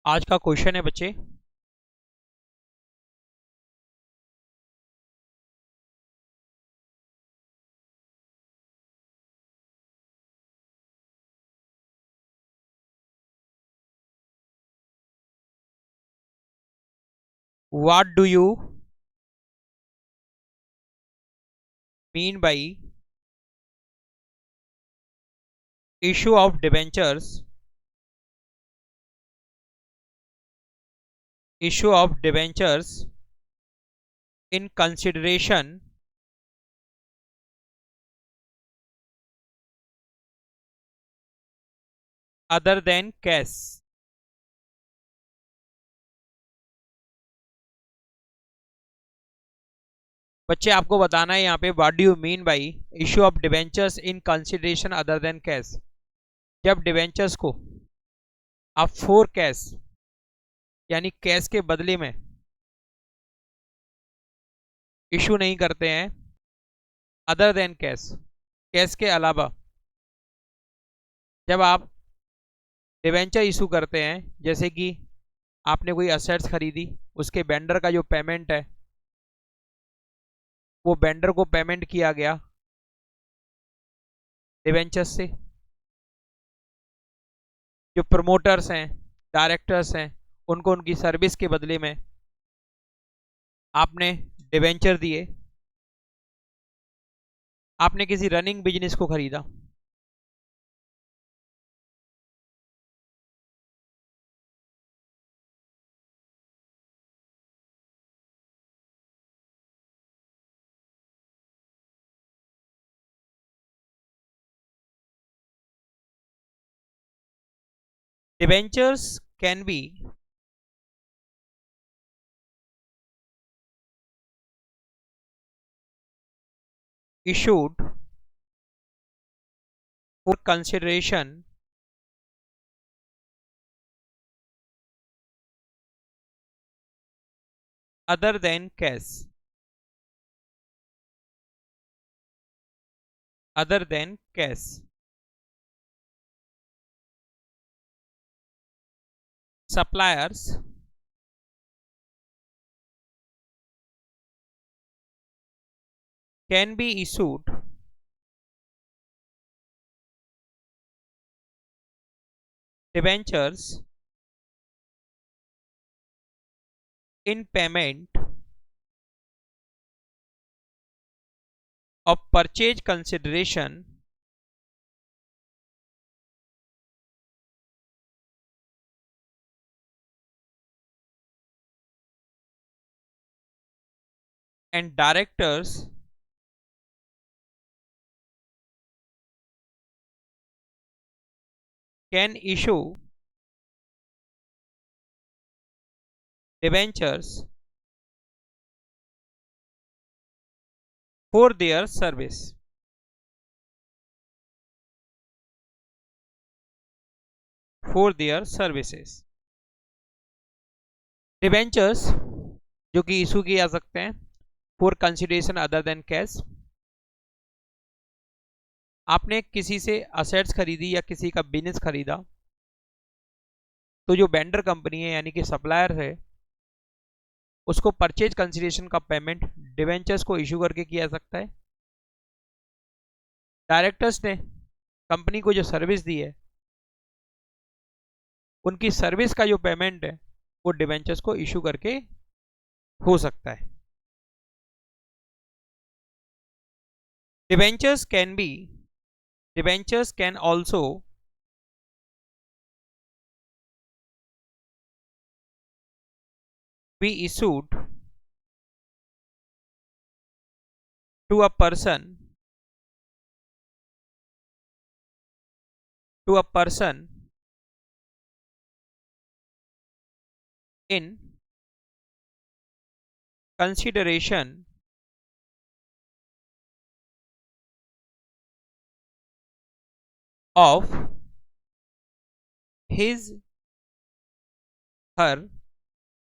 आज का क्वेश्चन है बच्चे। What do you mean by issue of debentures in consideration other than cash. बच्चे आपको बताना है यहाँ पे what do you mean by issue of debentures in consideration other than cash. जब डिबेंचर्स को आप फॉर कैश यानी कैश के बदले में इशू नहीं करते हैं, अदर देन कैश कैश के अलावा जब आप डिबेंचर इशू करते हैं, जैसे कि आपने कोई असेट्स खरीदी, उसके वेंडर का जो पेमेंट है वो वेंडर को पेमेंट किया गया डिबेंचर्स से। जो प्रमोटर्स हैं, डायरेक्टर्स हैं, उनको उनकी सर्विस के बदले में आपने डिबेंचर दिए। आपने किसी रनिंग बिजनेस को खरीदा, debentures can be issued for consideration other than cash, other than cash. Suppliers can be issued debentures in payment of purchase consideration and directors can issue debentures for their service, for their services. Debentures जो कि issue किए जा सकते हैं for consideration other than cash. आपने किसी से assets खरीदी या किसी का बिजनेस खरीदा, तो जो वेंडर कंपनी है यानी कि सप्लायर है, उसको परचेज कंसिडरेशन का पेमेंट डिवेंचर्स को इशू करके किया जा सकता है। डायरेक्टर्स ने कंपनी को जो सर्विस दी है, उनकी सर्विस का जो पेमेंट है वो डिवेंचर्स को इशू करके हो सकता है। Debentures can also be issued to a person in consideration of his her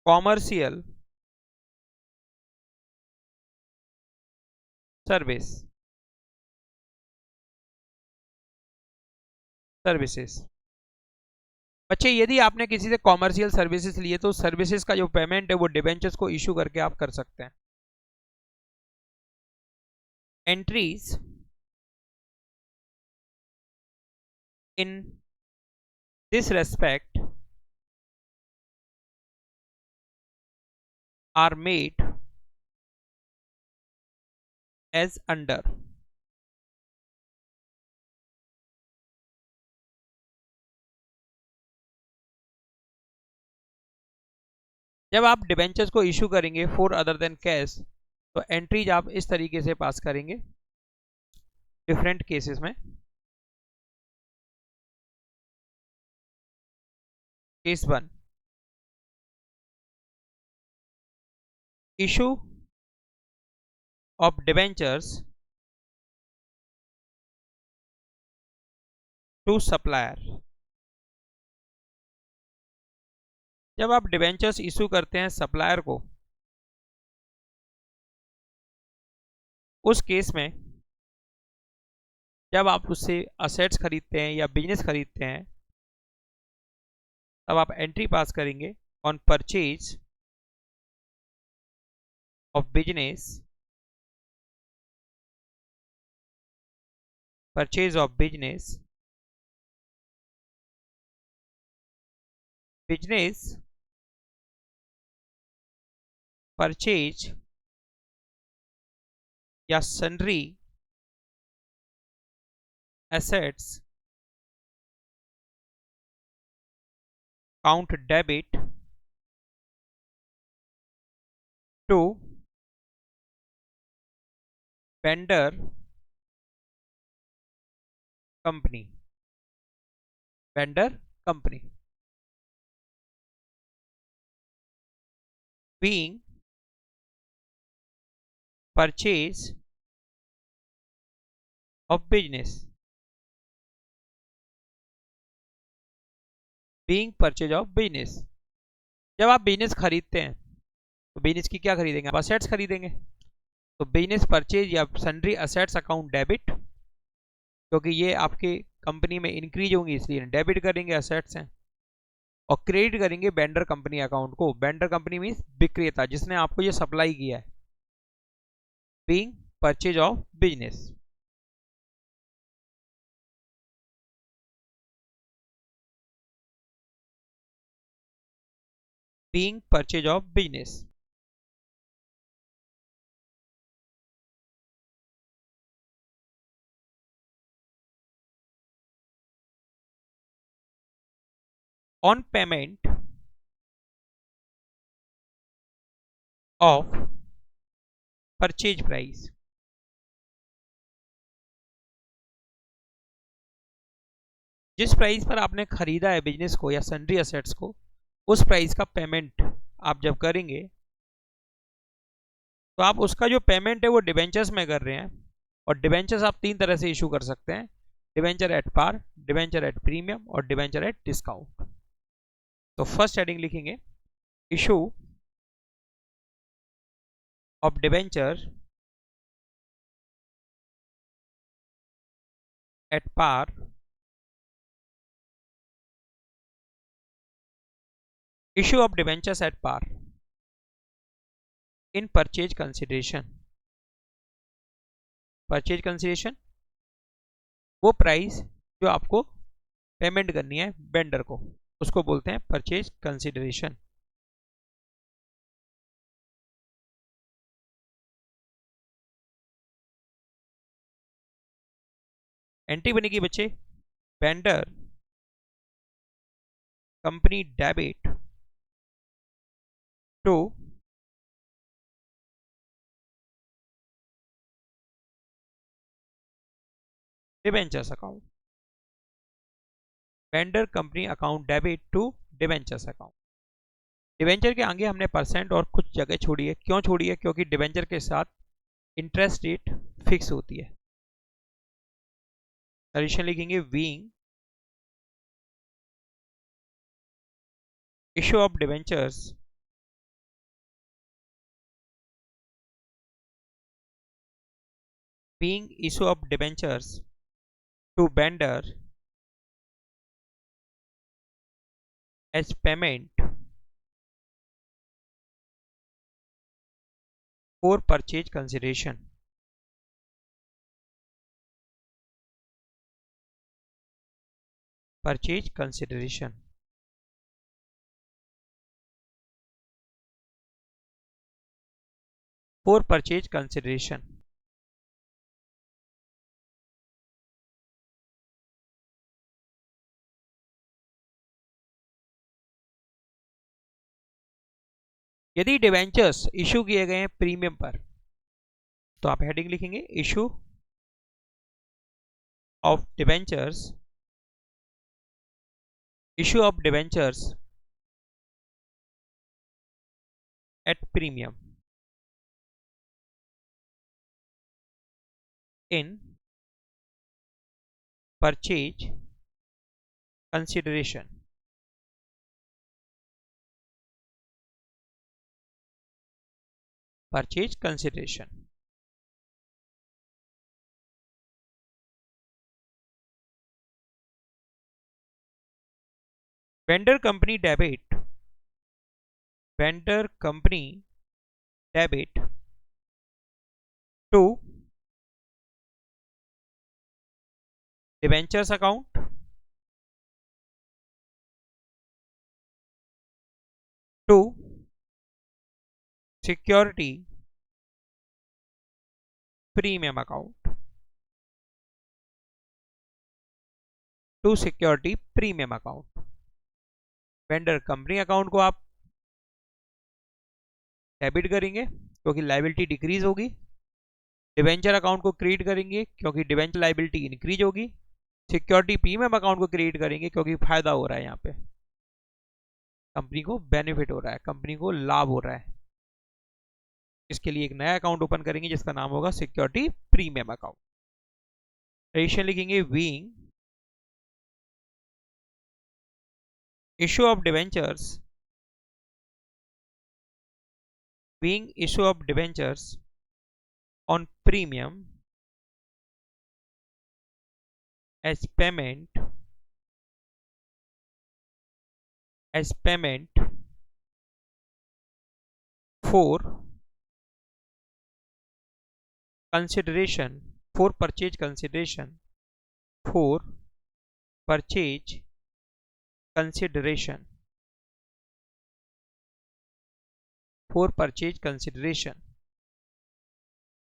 commercial service services। बच्चे यदि आपने किसी से कॉमर्शियल सर्विसेज लिए तो सर्विसेज का जो पेमेंट है वो डिबेंचर्स को इशू करके आप कर सकते हैं। Entries in this respect are made as under. जब आप डिबेंचर्स को इशू करेंगे फॉर अदर देन कैश तो एंट्रीज आप इस तरीके से पास करेंगे डिफरेंट केसेस में। Case 1, issue of debentures to supplier. जब आप डिबेंचर्स इशू करते हैं सप्लायर को, उस केस में जब आप उससे असेट्स खरीदते हैं या बिजनेस खरीदते हैं तब आप एंट्री पास करेंगे on purchase of business, purchase of business, business purchase या sundry assets count debit to vendor company, vendor company being purchase of business, being purchase of business। जब आप बिजनेस खरीदते हैं तो बिजनेस की क्या खरीदेंगे, आप असेट्स खरीदेंगे, तो बिजनेस परचेज या सन्ड्री असेट्स अकाउंट डेबिट, क्योंकि ये आपके कंपनी में इंक्रीज होंगी इसलिए डेबिट करेंगे, असेट्स हैं। और क्रेडिट करेंगे वेंडर कंपनी अकाउंट को, वेंडर कंपनी मीन्स विक्रेता जिसने आपको ये सप्लाई किया है। Being purchase of business, being purchase of business. On payment of purchase price, जिस प्राइस पर आपने खरीदा है बिजनेस को या सन्ड्री असेट्स को, उस प्राइस का पेमेंट आप जब करेंगे तो आप उसका जो पेमेंट है वो डिबेंचर्स में कर रहे हैं। और डिबेंचर्स आप 3 तरह से इशू कर सकते हैं, debenture at par, debenture at premium और डिबेंचर एट डिस्काउंट। तो फर्स्ट हेडिंग लिखेंगे issue of debenture at par, issue of debentures at par in purchase consideration. Purchase consideration वो प्राइस जो आपको पेमेंट करनी है वेंडर को, उसको बोलते हैं परचेज कंसिडरेशन। एंट्री बनेगी बच्चे vendor company debit to debentures account, vendor company account debit to debentures account. Debenture के आगे हमने परसेंट और कुछ जगह छोड़ी है, क्यों छोड़ी है, क्योंकि डिबेंचर के साथ इंटरेस्ट रेट फिक्स होती है। सॉल्यूशन लिखेंगे being issue of debentures being issue of debentures to vendor as payment for purchase consideration. Purchase consideration. For purchase consideration. यदि डिवेंचर्स इशू किए गए हैं प्रीमियम पर तो आप हेडिंग लिखेंगे issue of debentures, issue of debentures at premium in purchase consideration. Purchase consideration. Vendor company debit. Vendor company debit to debentures account to security premium account to security premium account. Vendor company account को आप debit करेंगे क्योंकि liability decrease होगी, debenture account को create करेंगे क्योंकि debenture liability increase होगी, security premium account को क्रिएट करेंगे क्योंकि फायदा हो रहा है, यहाँ पे कंपनी को बेनिफिट हो रहा है, कंपनी को लाभ हो रहा है. इसके लिए एक नया अकाउंट ओपन करेंगे जिसका नाम होगा सिक्योरिटी प्रीमियम अकाउंट. रजिस्ट्रेशन लिखेंगे being issue of debentures, being issue of debentures on premium as payment for consideration, for purchase consideration, for purchase consideration, for purchase consideration.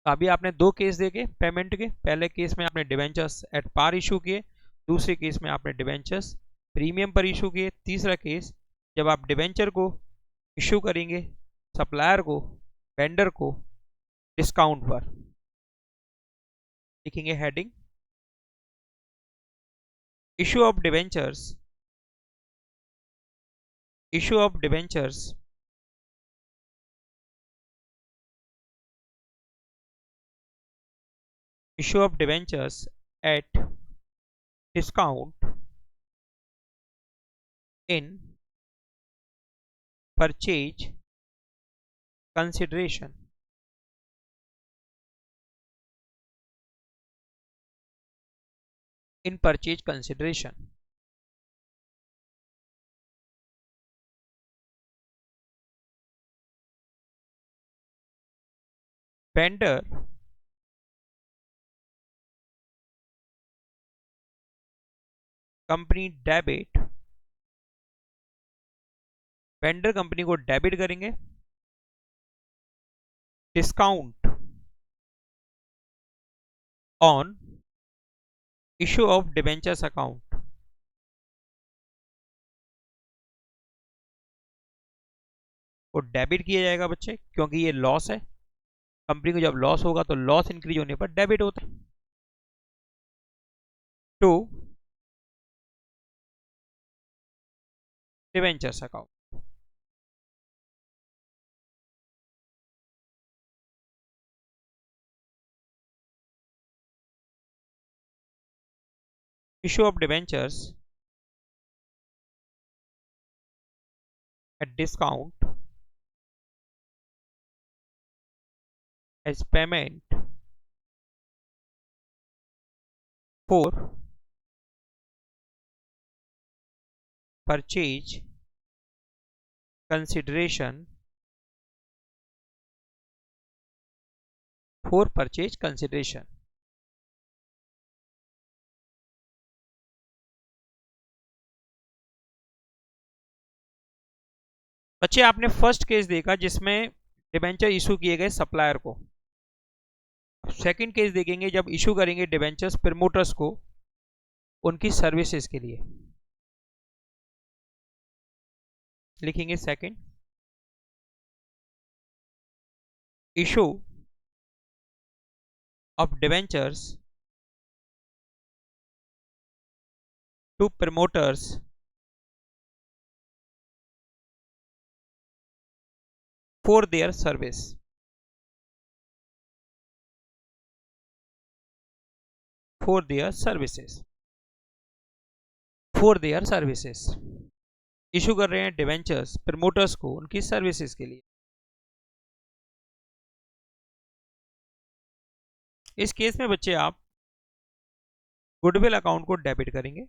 अभी आपने दो केस देखे पेमेंट के. पहले केस में आपने डिवेंचर्स एट पार इशू किए, दूसरे केस में आपने डिवेंचर्स प्रीमियम पर इशू किए. तीसरा केस जब आप डिवेंचर को इशू करेंगे सप्लायर को, वेंडर को डिस्काउंट पर. लिखेंगे heading issue of debentures, issue of debentures at discount in purchase consideration. In purchase consideration. Vendor company debit, vendor company को डेबिट करेंगे discount on issue of debentures account. वो debit किया जाएगा बच्चे क्योंकि ये लॉस है. कंपनी को जब लॉस होगा तो लॉस इंक्रीज होने पर डेबिट होता है. To debentures account. issue of debentures at discount as payment for purchase consideration for purchase consideration. बच्चे आपने फर्स्ट केस देखा जिसमें डिबेंचर इशू किए गए सप्लायर को। सेकंड केस देखेंगे जब इशू करेंगे डिबेंचर्स प्रमोटर्स को उनकी सर्विसेज के लिए। लिखेंगे second, issue of debentures to promoters for their service. For their services. For their services. इशू कर रहे हैं डिवेंचर्स प्रमोटर्स को उनकी सर्विसेज के लिए। इस केस में बच्चे आप गुडविल अकाउंट को डेबिट करेंगे,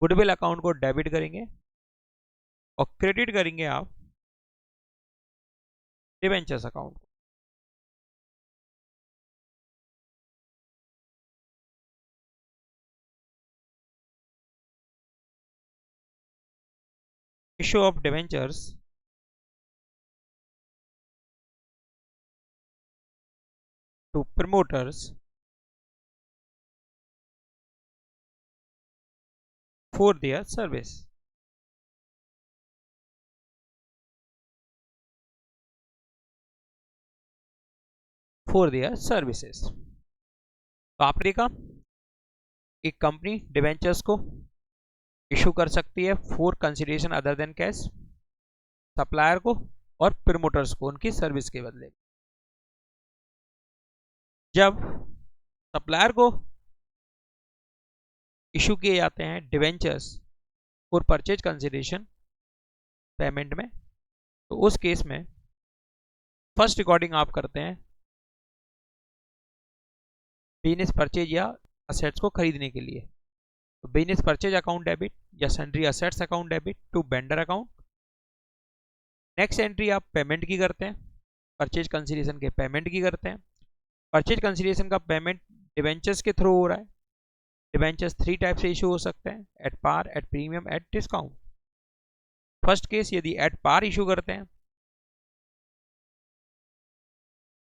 गुडविल अकाउंट को डेबिट करेंगे और क्रेडिट करेंगे आप डिवेंचर्स अकाउंट को। Issue of debentures to promoters for their service. For their services. तो आपने देखा एक कंपनी डिवेंचर्स को इशू कर सकती है for consideration other than cash, supplier को और प्रमोटर्स को उनकी सर्विस के बदले। जब सप्लायर को इशू किए जाते हैं debentures for purchase consideration payment में, तो उस केस में फर्स्ट रिकॉर्डिंग आप करते हैं बिजनेस परचेज या असेट्स को खरीदने के लिए। तो बिजनेस परचेज अकाउंट डेबिट या sundry assets account debit to vendor account. Next entry आप पेमेंट की करते हैं, परचेज कंसिडरेशन के पेमेंट की करते हैं। परचेज कंसिडरेशन का पेमेंट डिवेंचर्स के थ्रू हो रहा है। डिवेंचर्स 3 टाइप से इशू हो सकते हैं, at par, at premium, at discount. First case यदि एट पार इशू करते हैं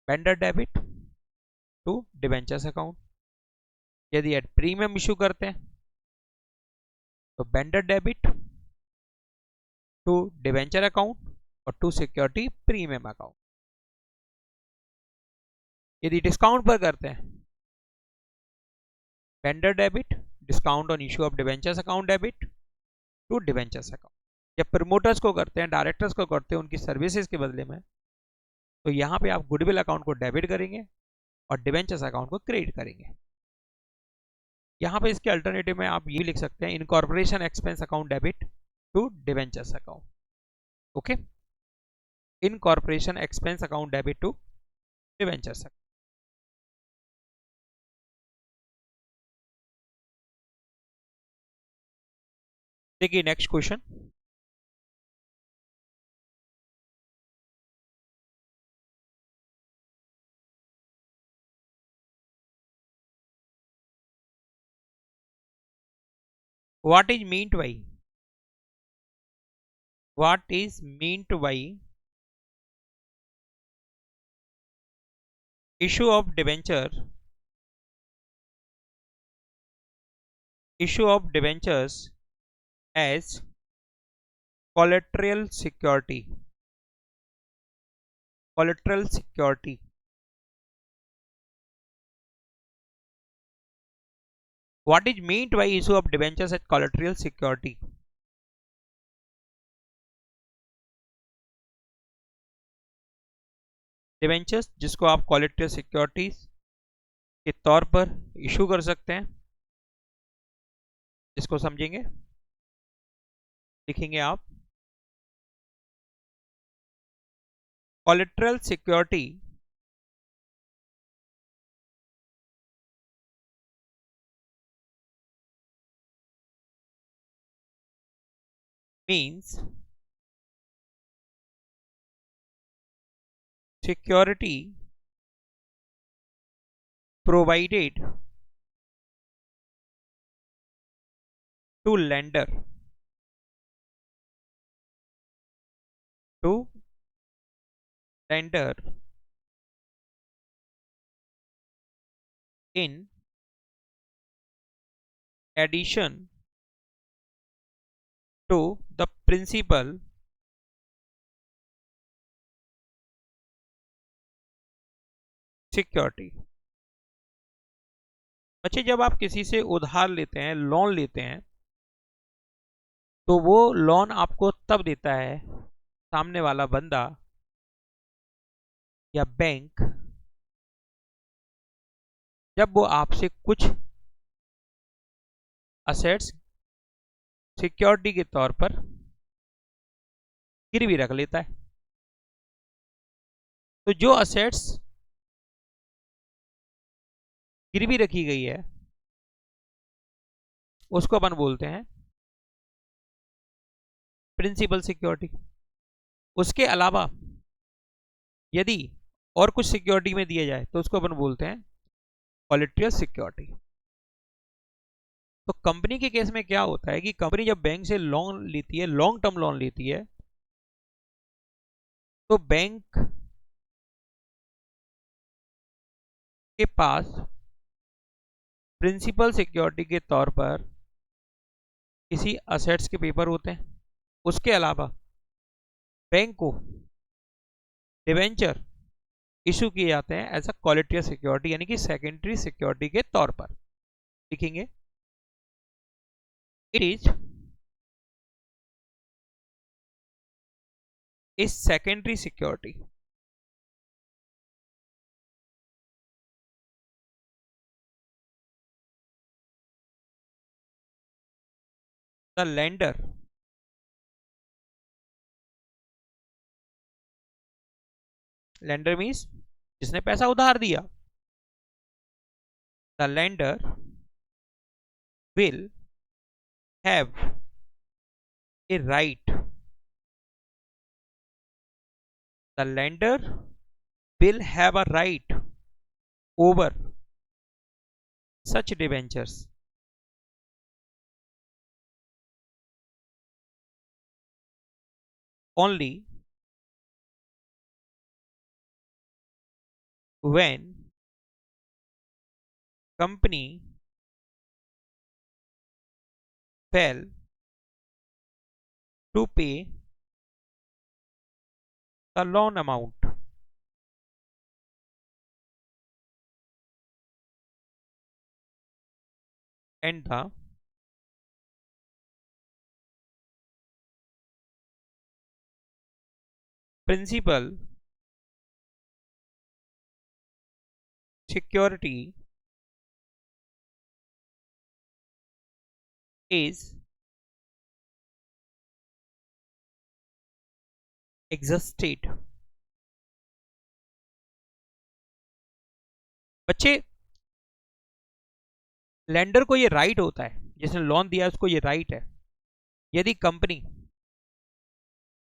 vendor debit to debentures account. यदि एट प्रीमियम इशू करते हैं तो vendor debit to debenture account और टू सिक्योरिटी प्रीमियम अकाउंट। यदि डिस्काउंट पर करते हैं vendor debit discount on issue of debentures account debit to debentures account. जब प्रमोटर्स को करते हैं, डायरेक्टर्स को करते हैं उनकी सर्विसेज के बदले में, तो यहां पे आप गुडविल अकाउंट को डेबिट करेंगे और डिवेंचर्स अकाउंट को क्रेडिट करेंगे। यहां पे इसके अल्टरनेटिव में आप ये लिख सकते हैं incorporation expense account debit to debentures account. Okay, incorporation expense account debit to debentures account. देखिए next question, what is meant by issue of debentures as collateral security? What is meant by issue of debentures as collateral security? Debentures जिसको आप collateral securities के तौर पर issue कर सकते हैं, इसको समझेंगे। लिखेंगे आप collateral security means security provided to lender to lender in addition to the principal security. बच्चे जब आप किसी से उधार लेते हैं, लोन लेते हैं, तो वो लोन आपको तब देता है सामने वाला बंदा या बैंक जब वो आपसे कुछ असेट्स सिक्योरिटी के तौर पर गिरवी रख लेता है। तो जो असेट्स गिरवी रखी गई है उसको अपन बोलते हैं प्रिंसिपल सिक्योरिटी। उसके अलावा यदि और कुछ सिक्योरिटी में दिया जाए तो उसको अपन बोलते हैं कोलेटरल सिक्योरिटी। तो कंपनी के केस में क्या होता है कि कंपनी जब बैंक से लोन लेती है, लॉन्ग टर्म लोन लेती है, तो बैंक के पास प्रिंसिपल सिक्योरिटी के तौर पर किसी असेट्स के पेपर होते हैं। उसके अलावा बैंक को डिवेंचर इशू किए जाते हैं एज अ कोलेटरल सिक्योरिटी, यानी कि सेकेंडरी सिक्योरिटी के तौर पर। लिखेंगे it is secondary security. The lender lender means जिसने पैसा उधार दिया। The lender will have a right the lender will have a right over such debentures only when company fail to pay the loan amount and the principal security is exhausted। बच्चे lender को ये right होता है, जिसने loan दिया उसको ये right है, यदि कंपनी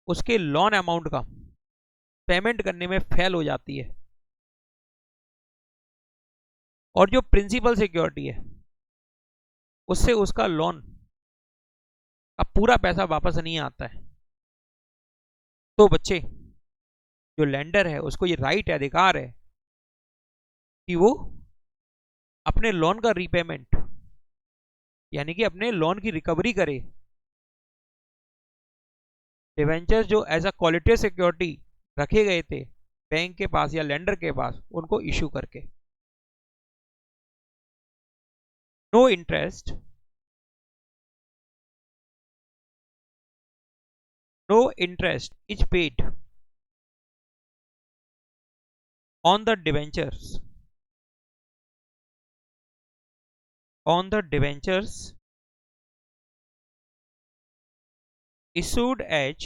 उसके लोन अमाउंट का पेमेंट करने में फेल हो जाती है और जो प्रिंसिपल सिक्योरिटी है उससे उसका लोन का पूरा पैसा वापस नहीं आता है, तो बच्चे जो लेंडर है उसको ये राइट है, अधिकार है कि वो अपने लोन का रीपेमेंट यानी कि अपने लोन की रिकवरी करे। डिवेंचर्स जो एज अ क्वालिटी सिक्योरिटी रखे गए थे बैंक के पास या लेंडर के पास, उनको इशू करके। No interest is paid on the debentures issued as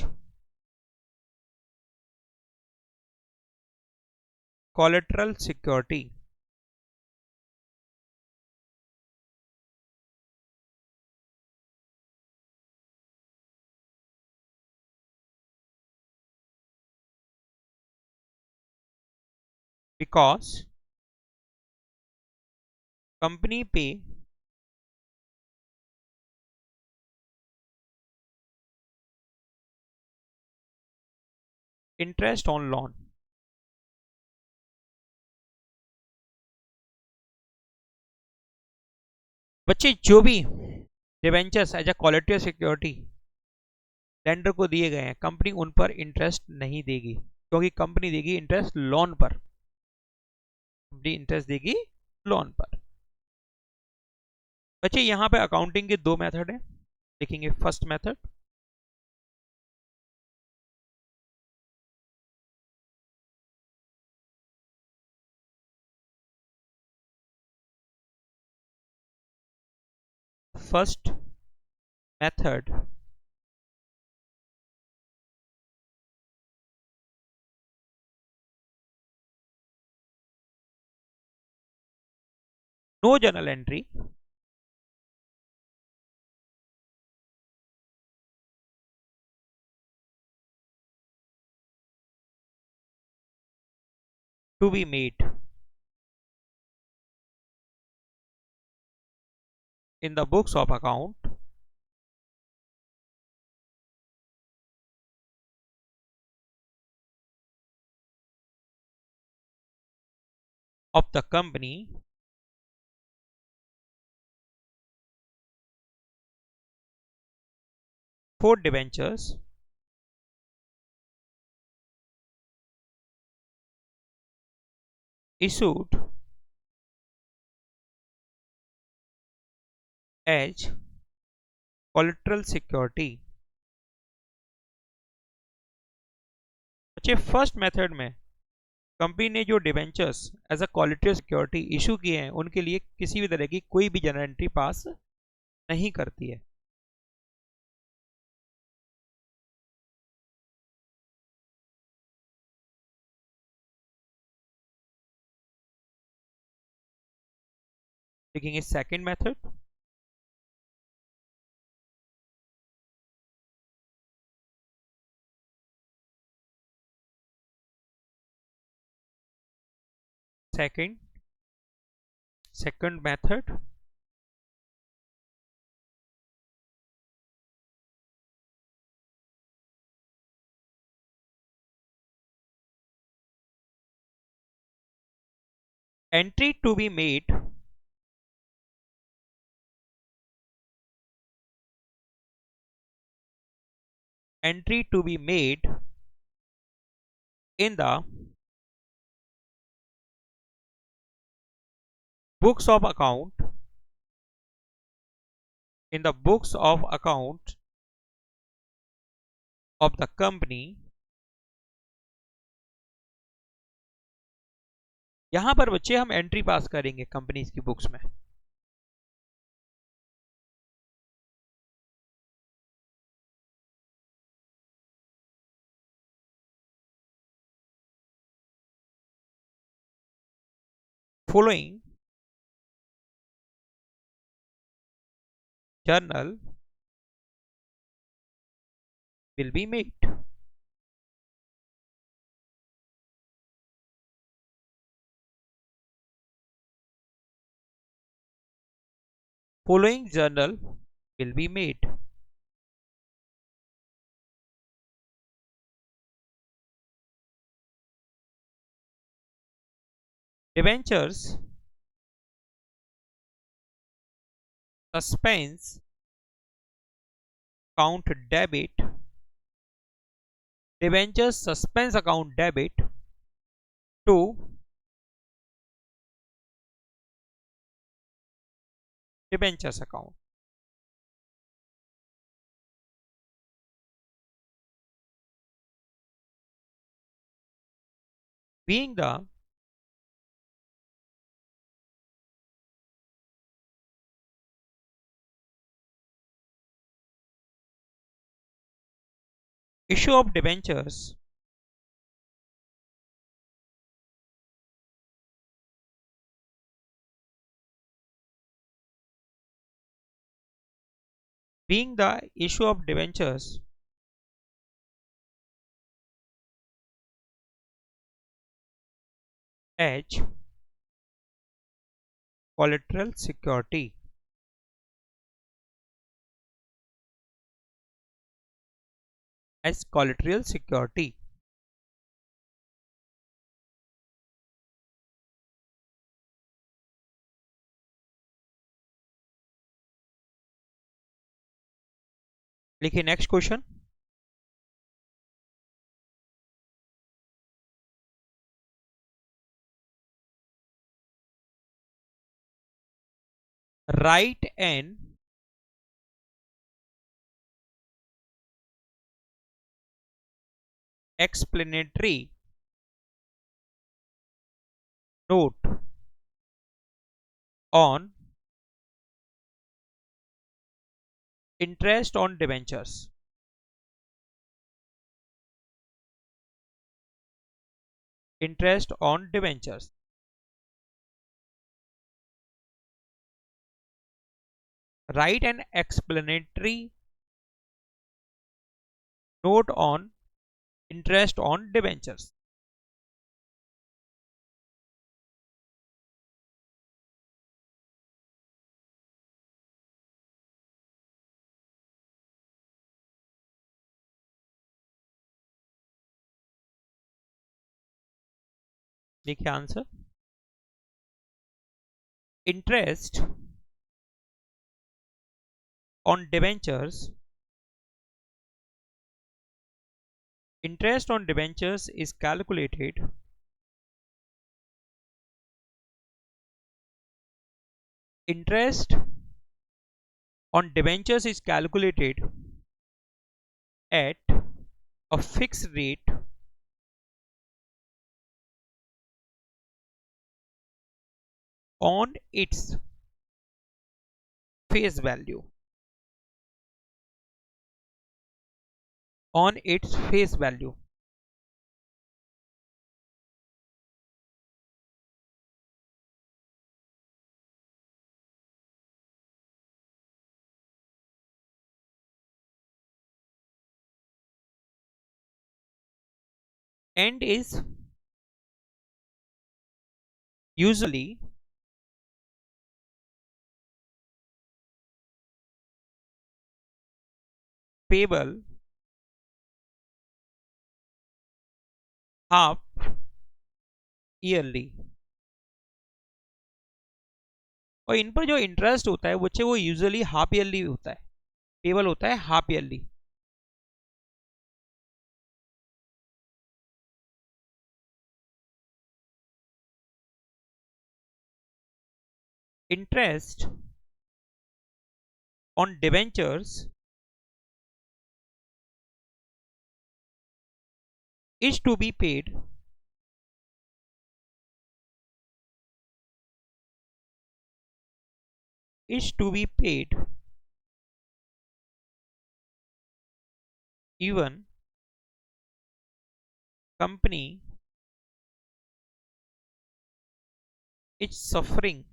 collateral security। because company pay interest on loan. बच्चे जो भी debentures as a quality of security lender को दिए गए हैं, कंपनी उन पर इंटरेस्ट नहीं देगी, क्योंकि कंपनी देगी इंटरेस्ट लोन पर, कंपनी इंटरेस्ट देगी लोन पर। बच्चे यहां पे अकाउंटिंग के दो मेथड हैं, देखेंगे। First method, first method no journal entry to be made in the books of account of the company for debentures issued as collateral security। बच्चे फर्स्ट मेथड में कंपनी ने जो debentures as a quality security issue किए हैं, उनके लिए किसी भी तरह की कोई भी जर्नल एंट्री पास नहीं करती है। देखेंगे second method, second method entry to be made entry to be made in the books of account in the books of account of the company। यहां पर बच्चे हम एंट्री पास करेंगे कंपनीज की बुक्स में। following journal will be made। following journal will be made। debentures suspense account debit, debentures suspense account debit to debentures account। being the issue of debentures being the issue of debentures as collateral security, as collateral security. लिखिए next question. Write an explanatory note on interest on debentures. Interest on debentures. Write an explanatory note on interest on debentures. देखिए answer. Interest on debentures. Interest on debentures is calculated interest on debentures is calculated at a fixed rate on its face value. On its face value. And is usually payable half yearly. और इन पर जो interest होता है वो usually half yearly होता है, payable होता है half yearly. Interest on debentures is to be paid even company is suffering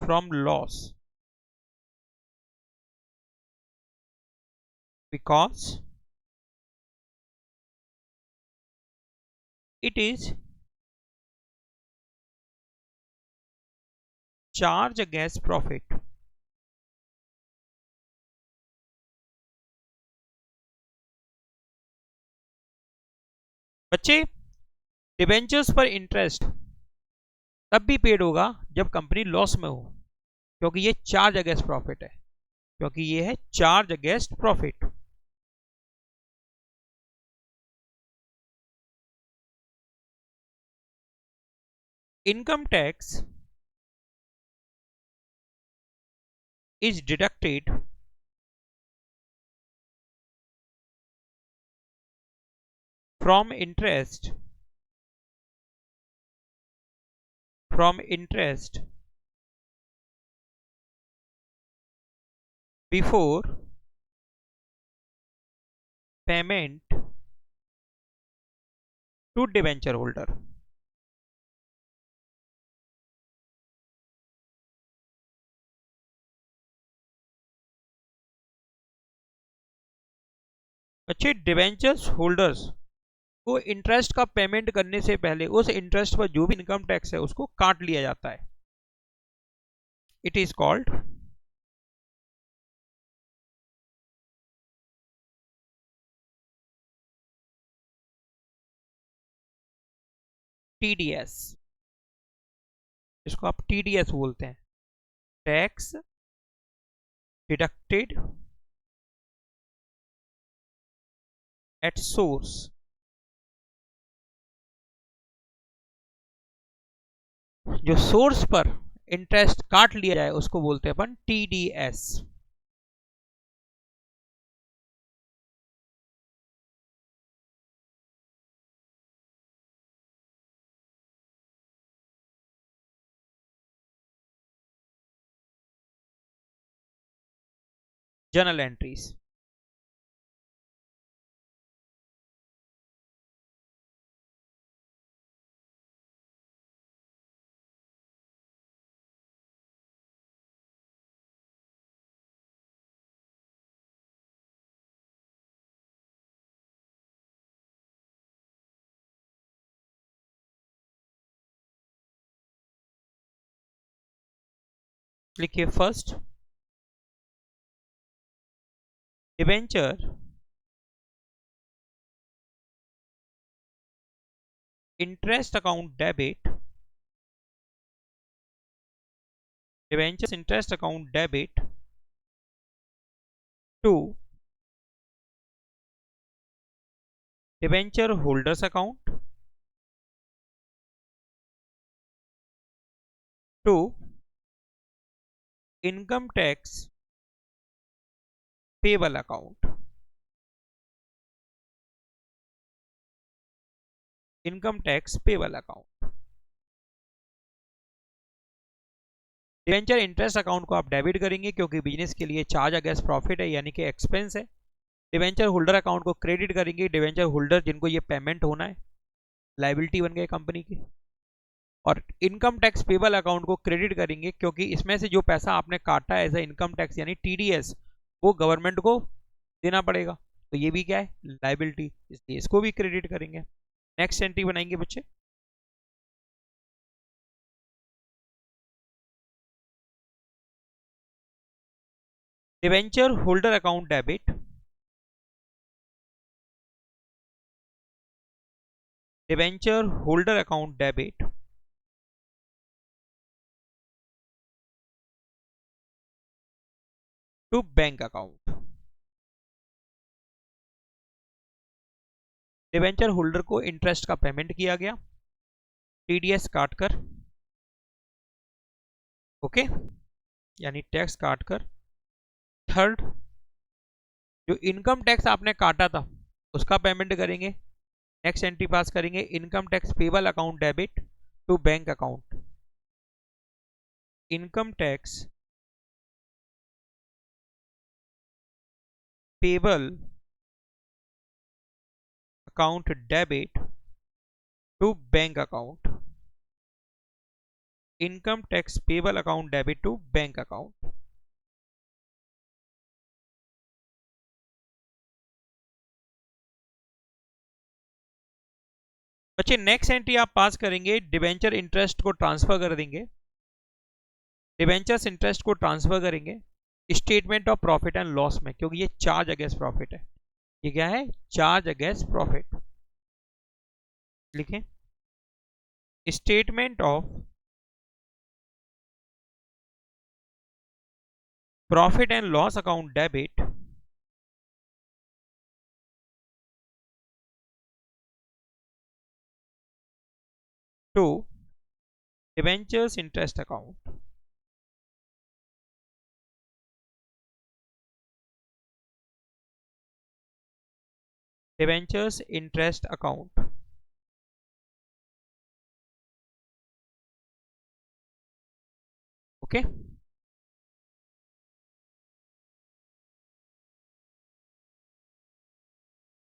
from loss because it is charge against profit. बच्चे डिबेंचर्स पर इंटरेस्ट तब भी पेड होगा जब कंपनी लॉस में हो, क्योंकि ये चार्ज अगेंस्ट प्रॉफिट है, क्योंकि ये है charge against profit. Income tax is deducted from interest before payment to debenture holder. अच्छे डिवेंचर्स होल्डर्स वो इंटरेस्ट का पेमेंट करने से पहले उस इंटरेस्ट पर जो भी इनकम टैक्स है उसको काट लिया जाता है. It is called TDS. इसको आप टीडीएस बोलते हैं, टैक्स डिडक्टेड एट सोर्स. जो सोर्स पर इंटरेस्ट काट लिया जाए उसको बोलते हैं अपन टीडीएस. Journal entries. लिखिए first, debenture interest account debit, debentures interest account debit to debenture holders account to income tax payable account. Income tax payable account. Debenture interest account को आप डेबिट करेंगे क्योंकि बिजनेस के लिए चार्ज अगेंस्ट प्रॉफिट है, यानी कि एक्सपेंस है. डिबेंचर होल्डर अकाउंट को क्रेडिट करेंगे, डिबेंचर होल्डर जिनको ये पेमेंट होना है, लायबिलिटी बन गए कंपनी की. और इनकम टैक्स पेबल अकाउंट को क्रेडिट करेंगे क्योंकि इसमें से जो पैसा आपने काटा है एज ए इनकम टैक्स यानी टीडीएस, वो गवर्नमेंट को देना पड़ेगा. तो ये भी क्या है, लायबिलिटी, इसलिए इसको भी क्रेडिट करेंगे. नेक्स्ट एंट्री बनाएंगे बच्चे. Debenture holder account debit, debenture holder account debit to bank account. Debenture holder को इंटरेस्ट का पेमेंट किया गया टीडीएस काटकर, ओके, यानी टैक्स काटकर. थर्ड, जो इनकम टैक्स आपने काटा था उसका पेमेंट करेंगे. नेक्स्ट एंट्री पास करेंगे, income tax payable account debit to bank account. Income tax payable account debit to bank account. Income tax payable account debit to bank account. बच्चे next entry आप pass करेंगे, debenture interest को transfer कर देंगे. Debentures interest को transfer करेंगे statement of profit and loss में, क्योंकि ये चार्ज अगेंस्ट प्रॉफिट है. ये क्या है, चार्ज अगेंस्ट प्रॉफिट. लिखें, statement of profit and loss account debit to debentures interest account. Debentures interest account. Okay.